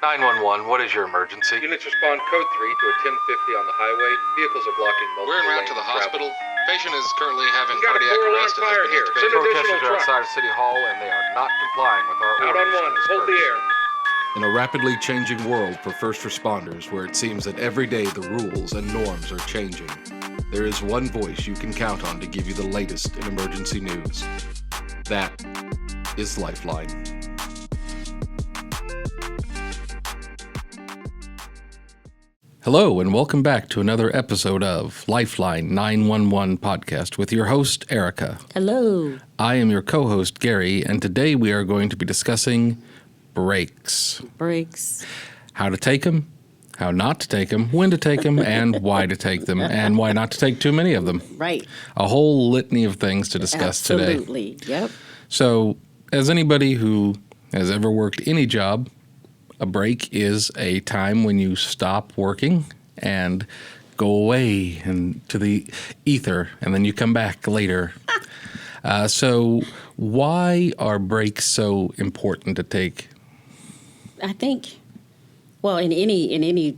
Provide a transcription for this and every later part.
911, what is your emergency? Units respond code 3 to a 1050 on the highway. Vehicles are blocking multiple We're en route lanes to the of travel. hospital. Patient is currently having We've got a cardiac 4-alarm arrest and has fire been here. intubated. Send Protesters additional are outside trucks. of City Hall and they are not complying with our Out orders on 1, to hold the disperse. air. In a rapidly changing world for first responders where it seems that every day the rules and norms are changing, there is one voice you can count on to give you the latest in emergency news. That is Lifeline. Hello, and welcome back to another episode of Lifeline 911 podcast with your host, Erica. Hello. I am your co-host, Gary, and today we are going to be discussing breaks. How to take them, how not to take them, when to take them, and why to take them, and why not to take too many of them. Right. A whole litany of things to discuss today. Absolutely. Yep. So, as anybody who has ever worked any job, a break is a time when you stop working and go away and to the ether, and then you come back later. So why are breaks so important to take? I think, well, in any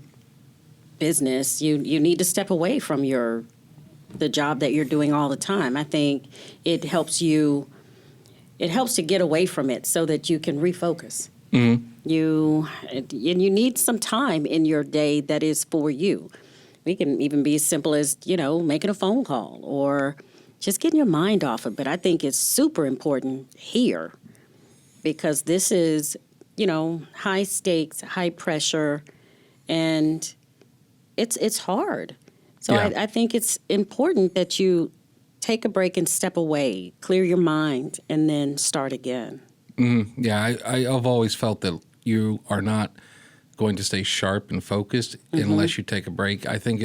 business, you need to step away from the job that you're doing all the time. I think it helps to get away from it so that you can refocus. Mm-hmm. You need some time in your day that is for you. We can even be as simple as, making a phone call or just getting your mind off of it. But I think it's super important here because this is, high stakes, high pressure, and it's hard. So yeah. I think it's important that you take a break and step away, clear your mind, and then start again. Mm-hmm. Yeah, I've always felt that you are not going to stay sharp and focused unless you take a break. I think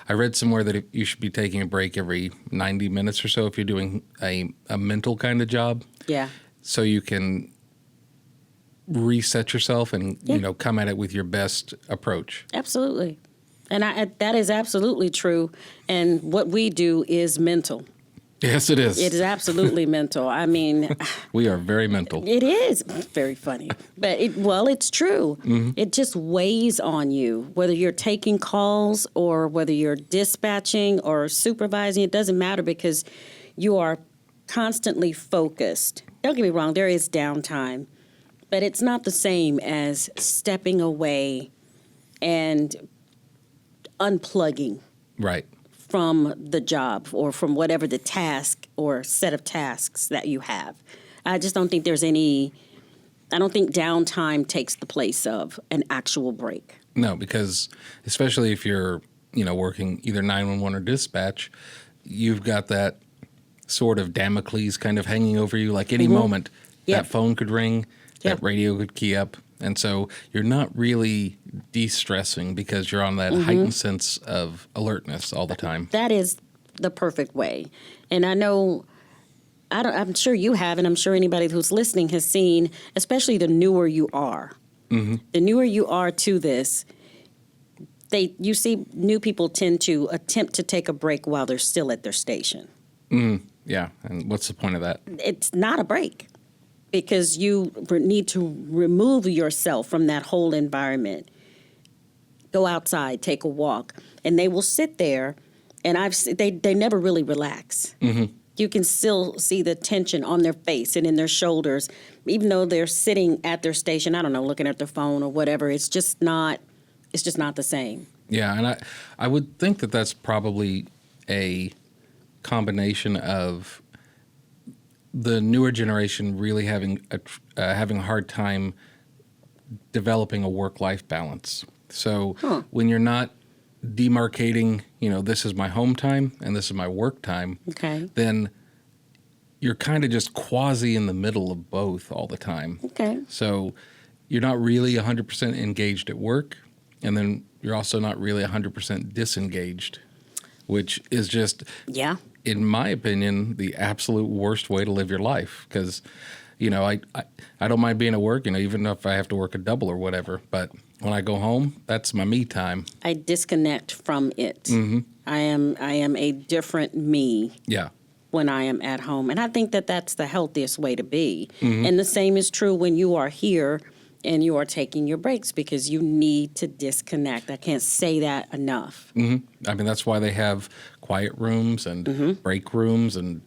I read somewhere that you should be taking a break every 90 minutes or so if you're doing a mental kind of job. Yeah. So you can reset yourself and, come at it with your best approach. Absolutely. And that is absolutely true. And what we do is mental. Yes, it is. It is absolutely mental. I mean, we are very mental. It is very funny, but it's true. Mm-hmm. It just weighs on you, whether you're taking calls or whether you're dispatching or supervising. It doesn't matter because you are constantly focused. Don't get me wrong, there is downtime, but it's not the same as stepping away and unplugging. Right. From the job or from whatever the task or set of tasks that you have. I just don't think I don't think downtime takes the place of an actual break. No, because especially if you're, working either 911 or dispatch, you've got that sort of Damocles kind of hanging over you. Like any moment, that phone could ring, that radio could key up. And so you're not really de-stressing because you're on that heightened sense of alertness all the time. That is the perfect way. And I'm sure you have, and I'm sure anybody who's listening has seen, especially the newer you are. Mm-hmm. The newer you are to this, you see new people tend to attempt to take a break while they're still at their station. Yeah, and what's the point of that? It's not a break. Because you need to remove yourself from that whole environment. Go outside, take a walk, and they will sit there, and they never really relax. Mm-hmm. You can still see the tension on their face and in their shoulders, even though they're sitting at their station. I don't know, looking at their phone or whatever. It's just not the same. Yeah, and I would think that that's probably a combination of the newer generation really having a hard time developing a work-life balance. So when you're not demarcating, this is my home time and this is my work time, then you're kind of just quasi in the middle of both all the time. Okay. So you're not really 100% engaged at work, and then you're also not really 100% disengaged, which is just... Yeah. In my opinion, the absolute worst way to live your life because, I don't mind being at work, even if I have to work a double or whatever. But when I go home, that's my me time. I disconnect from it. Mm-hmm. I am a different me. Yeah. When I am at home. And I think that that's the healthiest way to be. Mm-hmm. And the same is true when you are here and you are taking your breaks because you need to disconnect. I can't say that enough. I mean, that's why they have quiet rooms and break rooms and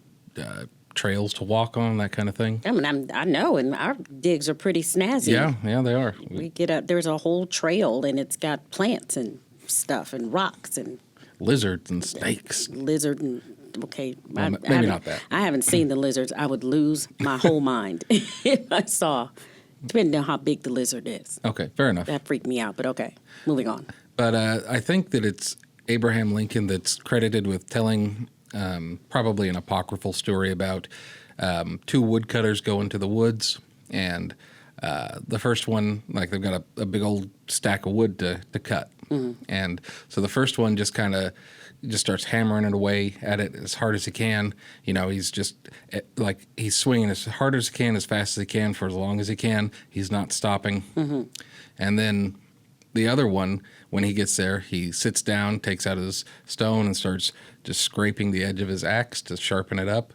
trails to walk on, that kind of thing. I mean, I know, and our digs are pretty snazzy. Yeah, they are. We get up. There's a whole trail, and it's got plants and stuff and rocks and Lizards and snakes. lizard and okay. Well, maybe not that. I haven't seen the lizards. I would lose my whole mind if I saw, depending on how big the lizard is. Okay, fair enough. That freaked me out, but okay, moving on. But I think that it's Abraham Lincoln that's credited with telling probably an apocryphal story about two woodcutters go into the woods, and the first one, like they've got a big old stack of wood to cut. And so the first one just starts hammering it away at it as hard as he can. You know, he's just like he's swinging as hard as he can, as fast as he can, for as long as he can. He's not stopping. And then the other one, when he gets there, he sits down, takes out his stone, and starts just scraping the edge of his axe to sharpen it up,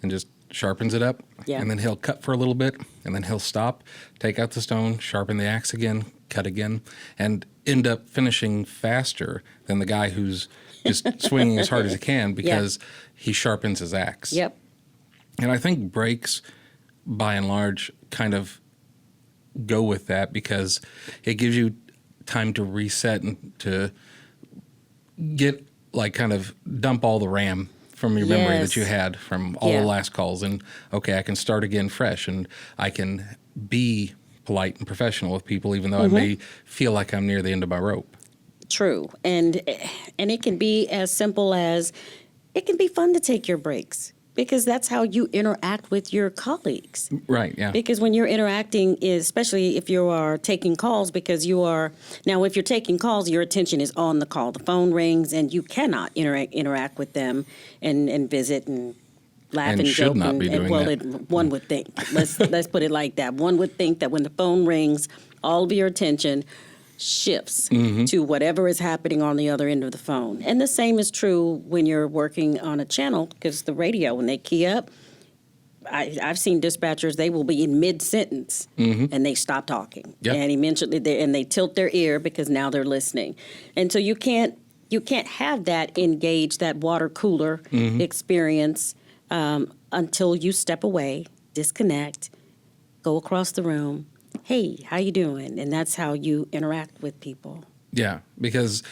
and just sharpens it up. Yeah. And then he'll cut for a little bit, and then he'll stop, take out the stone, sharpen the axe again, cut again, and end up finishing faster than the guy who's just swinging as hard as he can because he sharpens his axe. Yep. And I think breaks, by and large, kind of go with that because it gives you time to reset and to get, like, kind of dump all the RAM from your memory that you had from all the last calls. And, okay, I can start again fresh, and I can be polite and professional with people, even though I may feel like I'm near the end of my rope. True. And it can be as simple as it can be fun to take your breaks because that's how you interact with your colleagues. Right, yeah. Because when you're interacting, especially if you are taking calls, because now if you're taking calls, your attention is on the call. The phone rings and you cannot interact with them and visit and laugh and should joke. not be doing that. One would think. Let's put it like that. One would think that when the phone rings, all of your attention shifts to whatever is happening on the other end of the phone. And the same is true when you're working on a channel, because the radio, when they key up, I've seen dispatchers, they will be in mid-sentence and they stop talking. Yep. And eventually they tilt their ear because now they're listening. And so you can't have that engaged, that water cooler experience until you step away, disconnect, go across the room. Hey, how you doing? And that's how you interact with people. Yeah, because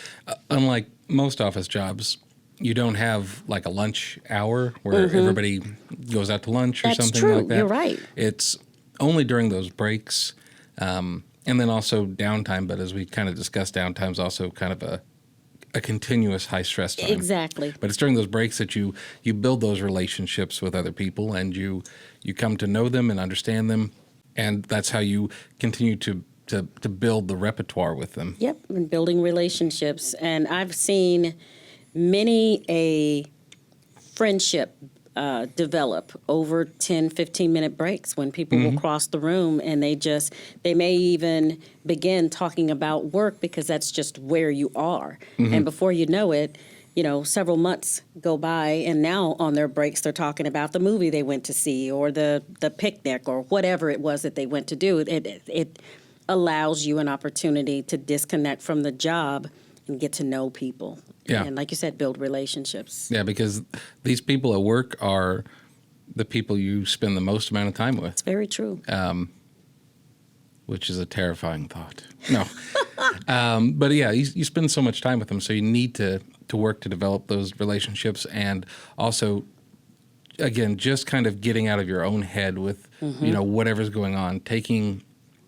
unlike most office jobs, you don't have like a lunch hour where everybody goes out to lunch or That's something true. like that. You're right. It's only during those breaks, and then also downtime. But as we kind of discussed, downtime's also kind of a continuous high stress time. Exactly. But it's during those breaks that you build those relationships with other people, and you come to know them and understand them. And that's how you continue to build the repertoire with them. Yep, and building relationships. And I've seen many a friendship develop over 10, 15-minute breaks when people will cross the room and they may even begin talking about work because that's just where you are. And before you know it, several months go by, and now on their breaks, they're talking about the movie they went to see or the picnic or whatever it was that they went to do. It allows you an opportunity to disconnect from the job and get to know people. Yeah. And like you said, build relationships. Yeah, because these people at work are the people you spend the most amount of time with. It's very true. Which is a terrifying thought. No. But yeah, you spend so much time with them, so you need to work to develop those relationships, and also, again, just kind of getting out of your own head with, whatever's going on. Taking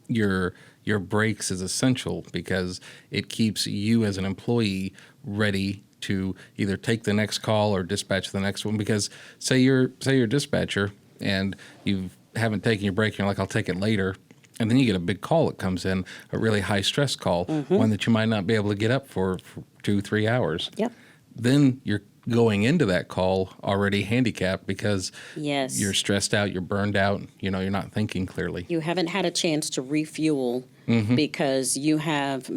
your breaks is essential because it keeps you as an employee ready to either take the next call or dispatch the next one. Because say you're a dispatcher and you haven't taken your break, and you're like, I'll take it later. And then you get a big call that comes in, a really high-stress call, one that you might not be able to get up for 2-3 hours. Yep. Then you're going into that call already handicapped because Yes. you're stressed out, you're burned out, you're not thinking clearly. You haven't had a chance to refuel because you haven't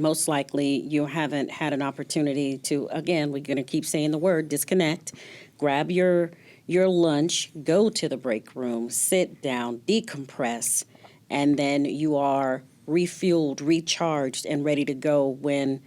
had an opportunity to, again, we're going to keep saying the word, disconnect, grab your lunch, go to the break room, sit down, decompress, and then you are refueled, recharged, and ready to go when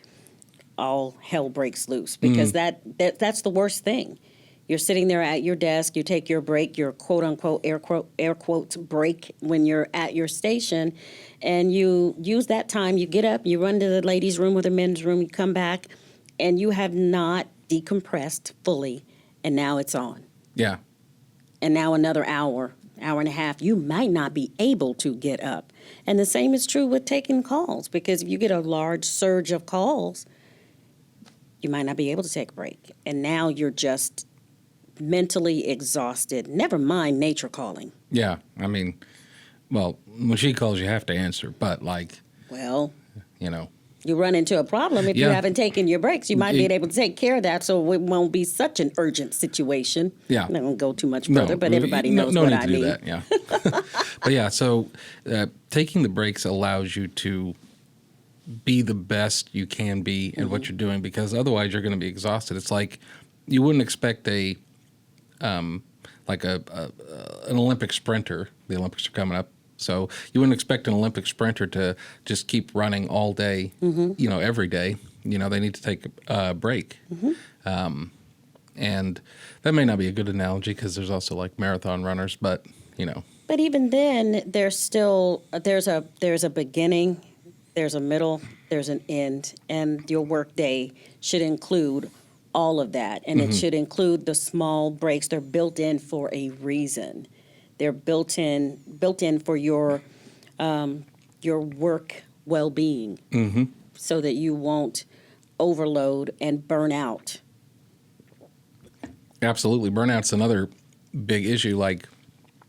all hell breaks loose. Because that's the worst thing. You're sitting there at your desk, you take your break, your quote unquote, air quotes break when you're at your station, and you use that time, you get up, you run to the ladies' room or the men's room, you come back, and you have not decompressed fully, and now it's on. Yeah. And now another hour and a half, you might not be able to get up. And the same is true with taking calls, because if you get a large surge of calls, you might not be able to take a break. And now you're just mentally exhausted. Never mind nature calling. Yeah. I mean, well, when she calls, you have to answer. But, like, Well, you know. you run into a problem if you Yeah. haven't taken your breaks. You might be able to take care of that, so it won't be such an urgent situation. Yeah. I'm not going to go too much further, but everybody knows no what need I to mean. do that, yeah. But, yeah, so taking the breaks allows you to be the best you can be in what you're doing, because otherwise you're going to be exhausted. It's like you wouldn't expect an Olympic sprinter. The Olympics are coming up. So you wouldn't expect an Olympic sprinter to just keep running all day, every day. They need to take a break. And that may not be a good analogy, because there's also like marathon runners, but. But even then, there's a beginning, there's a middle, there's an end, and your work day should include all of that, and it should include the small breaks. They're built in for a reason. They're built in for your work well-being, so that you won't overload and burn out. Absolutely. Burnout's another big issue. Like,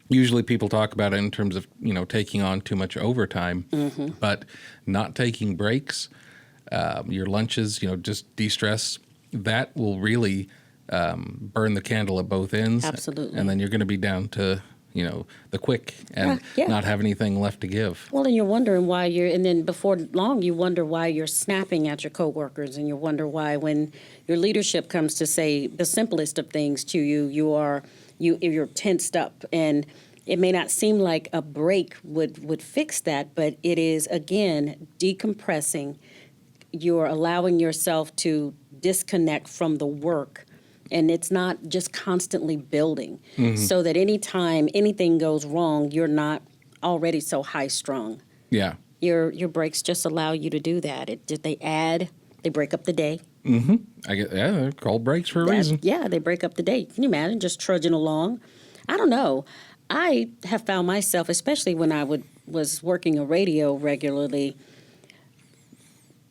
usually people talk about it in terms of, taking on too much overtime, but not taking breaks, your lunches, just de-stress, that will really burn the candle at both ends. Absolutely. And then you're going to be down to, the quick and not have anything left to give. Well, and you're wondering and then before long, you wonder why you're snapping at your coworkers, and you wonder why, when your leadership comes to say the simplest of things to you, you're tensed up, and it may not seem like a break would fix that, but it is, again, decompressing. You're allowing yourself to disconnect from the work, and it's not just constantly building, so that anytime anything goes wrong, you're not already so high-strung. Yeah. Your breaks just allow you to do that. They break up the day. They're called breaks for a reason. Yeah, they break up the day. Can you imagine just trudging along? I don't know. I have found myself, especially when I was working a radio regularly,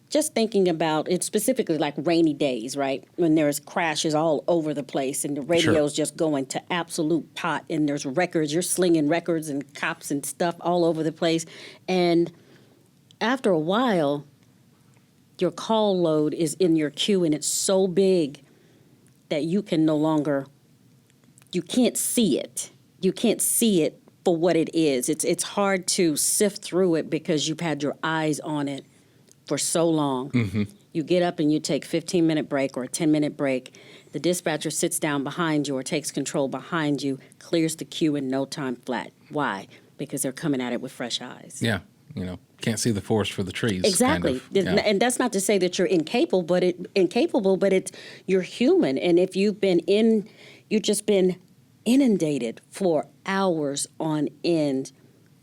just thinking about it, specifically like rainy days, right? When there's crashes all over the place and the radio's just going to absolute pot, and there's records, you're slinging records and cops and stuff all over the place. And after a while, your call load is in your queue, and it's so big that you can't see it. You can't see it for what it is. It's hard to sift through it because you've had your eyes on it for so long. You get up and you take a 15-minute break or a 10-minute break. The dispatcher sits down behind you or takes control behind you, clears the queue in no time flat. Why? Because they're coming at it with fresh eyes. Yeah. Can't see the forest for the trees. Exactly. Kind of. Yeah. And that's not to say that you're incapable, but you're human. And if you've just been inundated for hours on end,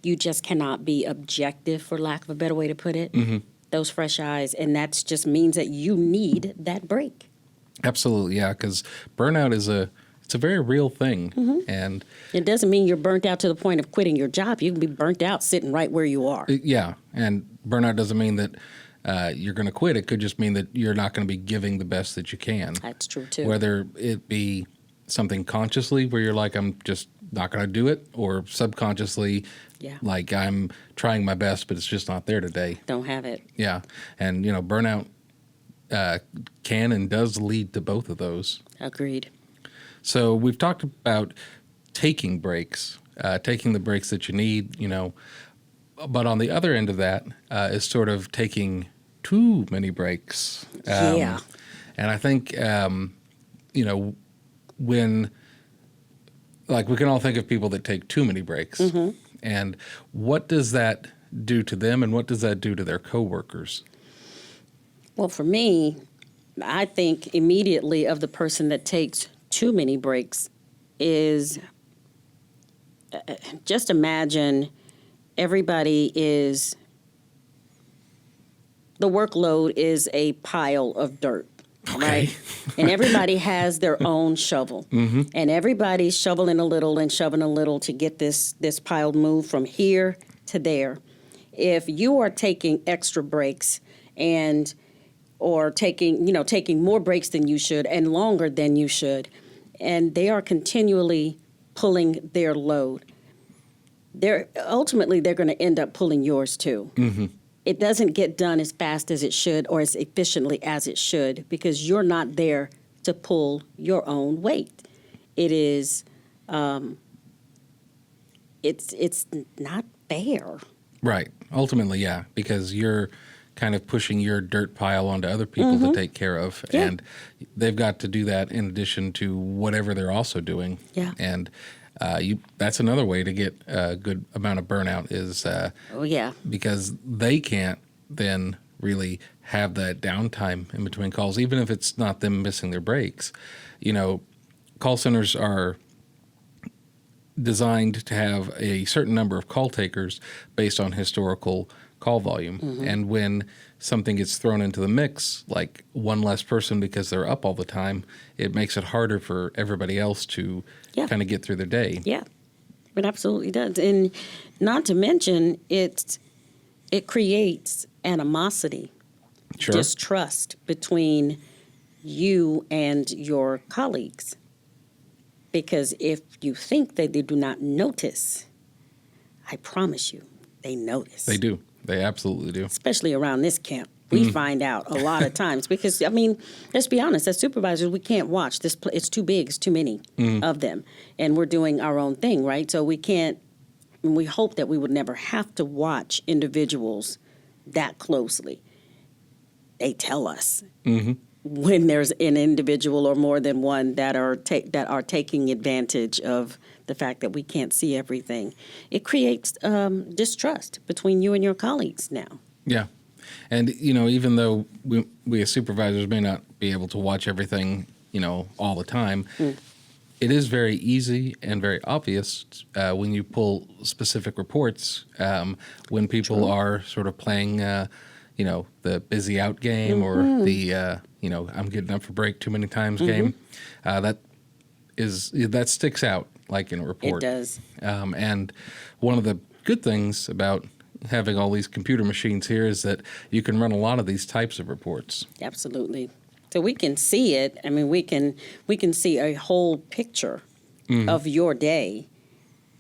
you just cannot be objective, for lack of a better way to put it. Those fresh eyes, and that just means that you need that break. Absolutely, yeah, because burnout is a very real thing, and it doesn't mean you're burnt out to the point of quitting your job. You can be burnt out sitting right where you are. Yeah, and burnout doesn't mean that you're going to quit. It could just mean that you're not going to be giving the best that you can. That's true too. Whether it be something consciously where you're like, I'm just not going to do it, or subconsciously, like I'm trying my best, but it's just not there today. Don't have it. Yeah, and burnout can and does lead to both of those. Agreed. So we've talked about taking breaks, taking the breaks that you need, but on the other end of that is sort of taking too many breaks. Yeah. And I think, when, like, we can all think of people that take too many breaks. And what does that do to them, and what does that do to their coworkers? Well, for me, I think immediately of the person that takes too many breaks is just imagine everybody is, the workload is a pile of dirt. Okay. Right? And everybody has their own shovel. And everybody's shoveling a little and shoving a little to get this pile moved from here to there. If you are taking extra breaks or taking more breaks than you should and longer than you should, and they are continually pulling their load, ultimately they're going to end up pulling yours too. It doesn't get done as fast as it should or as efficiently as it should because you're not there to pull your own weight. It is, it's not fair. Right. Ultimately, yeah, because you're kind of pushing your dirt pile onto other people to take care of, and they've got to do that in addition to whatever they're also doing. Yeah. And that's another way to get a good amount of burnout is because they can't then really have that downtime in between calls, even if it's not them missing their breaks. Call centers are designed to have a certain number of call takers based on historical call volume. And when something gets thrown into the mix, like one less person because they're up all the time, it makes it harder for everybody else to kind of get through their day. Yeah, it absolutely does. And not to mention, it creates animosity, distrust between you and your colleagues. Because if you think that they do not notice, I promise you, they notice. They do. They absolutely do. Especially around this camp. We find out a lot of times because, let's be honest, as supervisors, we can't watch this. It's too big. It's too many of them. And we're doing our own thing, right? So we can't, and we hope that we would never have to watch individuals that closely. They tell us when there's an individual or more than one that are taking advantage of the fact that we can't see everything. It creates distrust between you and your colleagues now. Yeah. And, even though we as supervisors may not be able to watch everything, all the time, it is very easy and very obvious when you pull specific reports when people are sort of playing, the busy out game or the, I'm getting up for break too many times game. That sticks out like in a report. It does. And one of the good things about having all these computer machines here is that you can run a lot of these types of reports. Absolutely. So we can see it. We can see a whole picture of your day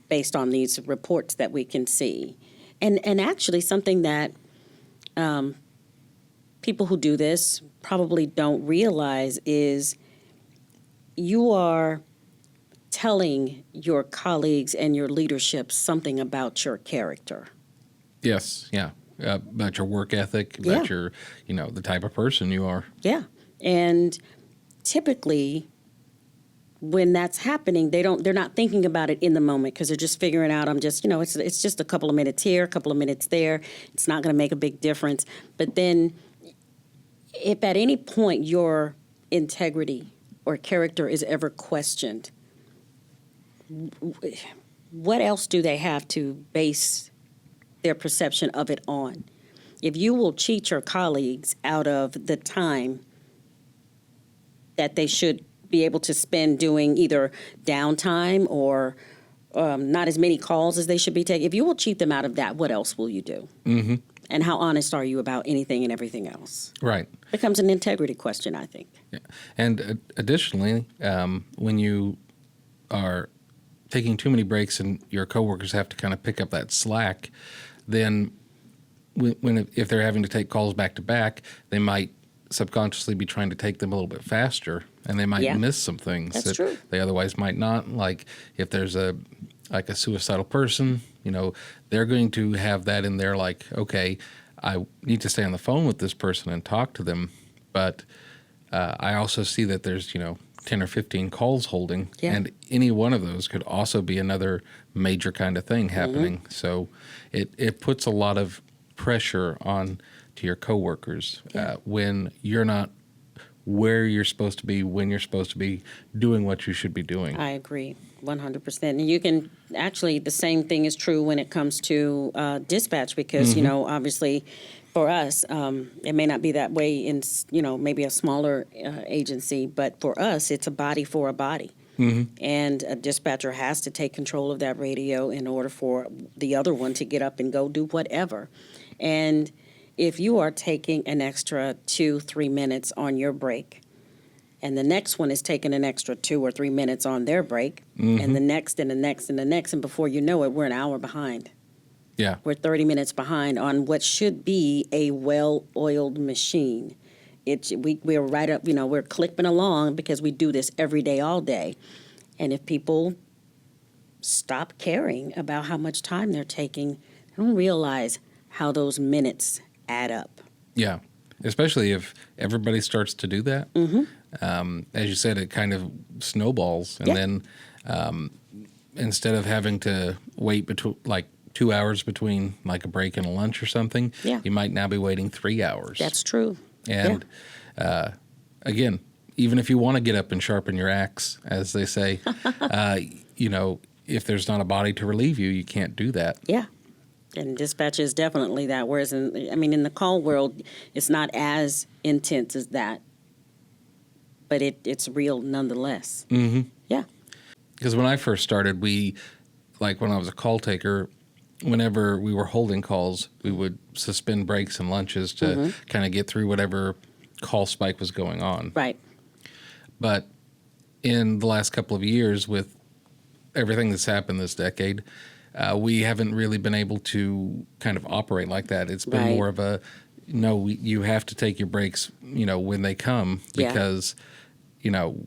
based on these reports that we can see. And actually something that people who do this probably don't realize is you are telling your colleagues and your leadership something about your character. Yes, yeah. About your work ethic, about your, the type of person you are. Yeah. And typically when that's happening, they're not thinking about it in the moment because they're just figuring out it's just a couple of minutes here, a couple of minutes there. It's not going to make a big difference. But then if at any point your integrity or character is ever questioned, what else do they have to base their perception of it on? If you will cheat your colleagues out of the time that they should be able to spend doing either downtime or not as many calls as they should be taking, if you will cheat them out of that, what else will you do? And how honest are you about anything and everything else? Right. Becomes an integrity question, I think. Yeah. And additionally, when you are taking too many breaks and your coworkers have to kind of pick up that slack, then if they're having to take calls back to back, they might subconsciously be trying to take them a little bit faster, and they might miss some things that they otherwise might not. Like if there's a suicidal person, they're going to have that in there. Like, okay, I need to stay on the phone with this person and talk to them, but I also see that there's 10 or 15 calls holding, Yeah. and any one of those could also be another major kind of thing happening. So it puts a lot of pressure on to your coworkers when you're not where you're supposed to be, when you're supposed to be doing what you should be doing. I agree 100%. And you can actually, the same thing is true when it comes to dispatch because, you know, obviously for us, it may not be that way in, you know, maybe a smaller agency, but for us, it's a body for a body. And a dispatcher has to take control of that radio in order for the other one to get up and go do whatever. And if you are taking an extra 2-3 minutes on your break, and the next one is taking an extra 2 or 3 minutes on their break, and the next and the next and the next, and before you know it, we're an hour behind. Yeah. We're 30 minutes behind on what should be a well-oiled machine. We're right up, you know, we're clipping along because we do this every day, all day. And if people stop caring about how much time they're taking, they don't realize how those minutes add up. Yeah. Especially if everybody starts to do that. As you said, it kind of snowballs. And then instead of having to wait between like 2 hours between like a break and a lunch or something, you might now be waiting 3 hours. That's true. And again, even if you want to get up and sharpen your axe, as they say, you know, if there's not a body to relieve you, you can't do that. Yeah. And dispatch is definitely that. Whereas, in the call world, it's not as intense as that. But it's real nonetheless. Yeah. Because when I first started, when I was a call taker, whenever we were holding calls, we would suspend breaks and lunches to kind of get through whatever call spike was going on. Right. But in the last couple of years, with everything that's happened this decade, we haven't really been able to kind of operate like that. It's been more of a, no, you have to take your breaks, you know, when they come because, you know,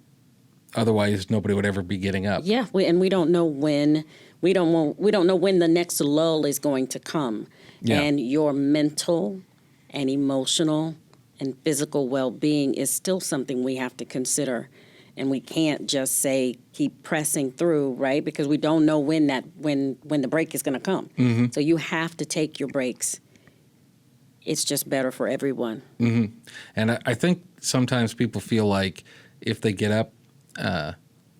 otherwise nobody would ever be getting up. Yeah, we don't know when. We don't know when the next lull is going to come. Yeah. And your mental and emotional and physical well-being is still something we have to consider. And we can't just say keep pressing through, right? Because we don't know when the break is going to come. So you have to take your breaks. It's just better for everyone. And I think sometimes people feel like if they get up,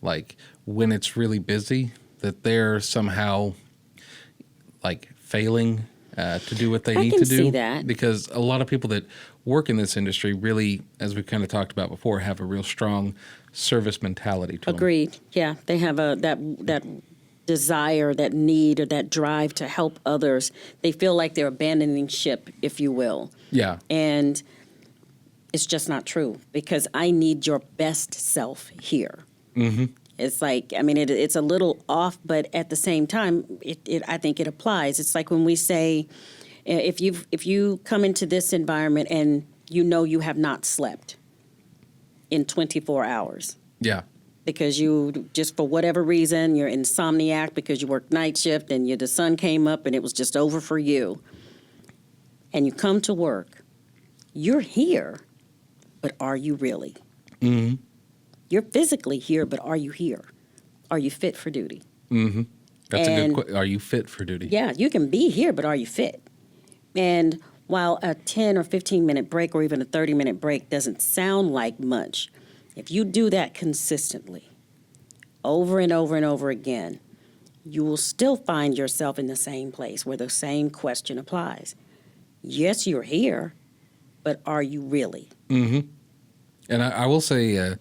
like when it's really busy, that they're somehow like failing to do what they need to do. I can see that. Because a lot of people that work in this industry really, as we kind of talked about before, have a real strong service mentality to them. Agreed. Yeah, they have that desire, that need, or that drive to help others. They feel like they're abandoning ship, if you will. Yeah. And it's just not true because I need your best self here. It's like, it's a little off, but at the same time, I think it applies. It's like when we say, if you come into this environment and you know you have not slept in 24 hours. Yeah. Because you, just for whatever reason, you're insomniac because you worked night shift and the sun came up and it was just over for you. And you come to work. You're here, but are you really? You're physically here, but are you here? Are you fit for duty? That's a good question. Are you fit for duty? Yeah, you can be here, but are you fit? And while a 10 or 15-minute break or even a 30-minute break doesn't sound like much, if you do that consistently, over and over and over again, you will still find yourself in the same place where the same question applies. Yes, you're here, but are you really? And I will say,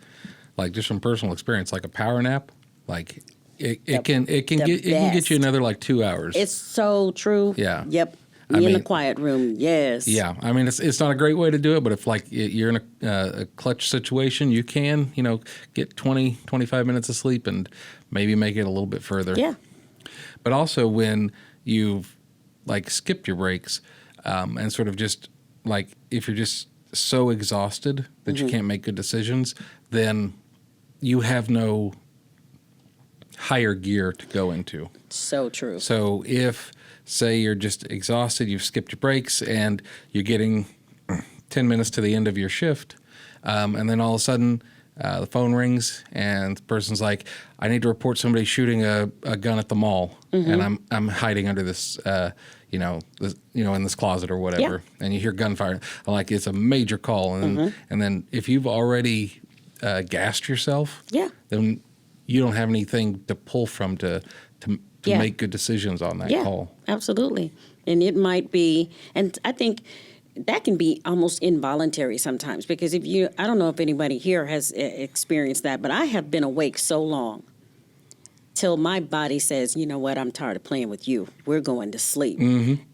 like just from personal experience, like a power nap, like it can get you another like 2 hours. It's so true. Yeah. Yep. Me in the quiet room. Yes. Yeah. I mean, it's not a great way to do it, but if like you're in a clutch situation, you can, get 20, 25 minutes of sleep and maybe make it a little bit further. Yeah. But also when you've like skipped your breaks and sort of just like if you're just so exhausted that you can't make good decisions, then you have no higher gear to go into. So true. So if, say, you're just exhausted, you've skipped your breaks, and you're getting 10 minutes to the end of your shift, and then all of a sudden the phone rings and the person's like, I need to report somebody shooting a gun at the mall, and I'm hiding under this, in this closet or whatever, and you hear gunfire. I'm like, it's a major call, and then if you've already gassed yourself, then you don't have anything to pull from to make good decisions on that call. Absolutely. And it might be, and I think that can be almost involuntary sometimes, because I don't know if anybody here has experienced that, but I have been awake so long till my body says, you know what, I'm tired of playing with you. We're going to sleep.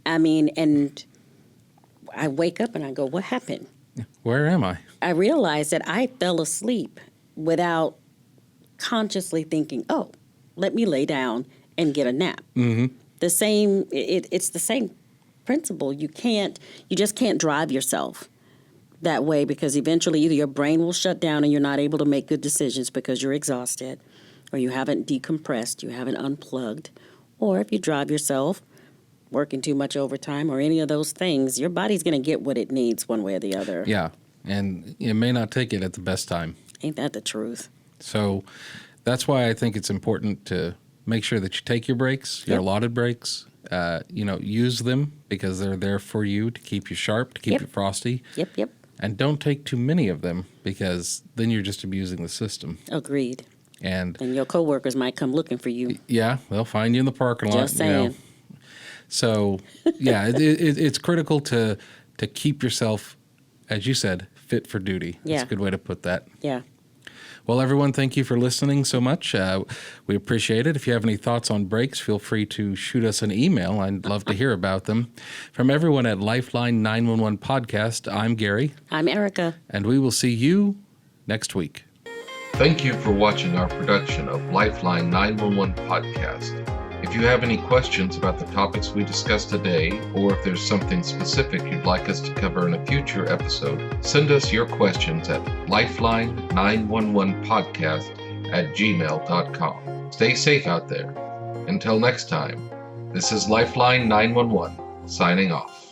I mean, and I wake up and I go, what happened? Where am I? I realized that I fell asleep without consciously thinking, oh, let me lay down and get a nap. The same, it's the same principle. You just can't drive yourself that way, because eventually either your brain will shut down and you're not able to make good decisions because you're exhausted, or you haven't decompressed, you haven't unplugged, or if you drive yourself working too much overtime or any of those things, your body's going to get what it needs one way or the other. Yeah, and it may not take it at the best time. Ain't that the truth? So that's why I think it's important to make sure that you take your breaks, your allotted breaks. Use them because they're there for you to keep you sharp, to keep you frosty. Yep. And don't take too many of them, because then you're just abusing the system. Agreed. And your coworkers might come looking for you. Yeah, they'll find you in the parking lot. Just saying. So, yeah, it's critical to keep yourself, as you said, fit for duty. Yeah. That's a good way to put that. Yeah. Well, everyone, thank you for listening so much. We appreciate it. If you have any thoughts on breaks, feel free to shoot us an email. I'd love to hear about them. From everyone at Lifeline 911 Podcast, I'm Gary. I'm Erica. And we will see you next week. Thank you for watching our production of Lifeline 911 Podcast. If you have any questions about the topics we discussed today, or if there's something specific you'd like us to cover in a future episode, send us your questions at lifeline911podcast@gmail.com. Stay safe out there. Until next time, this is Lifeline 911 signing off.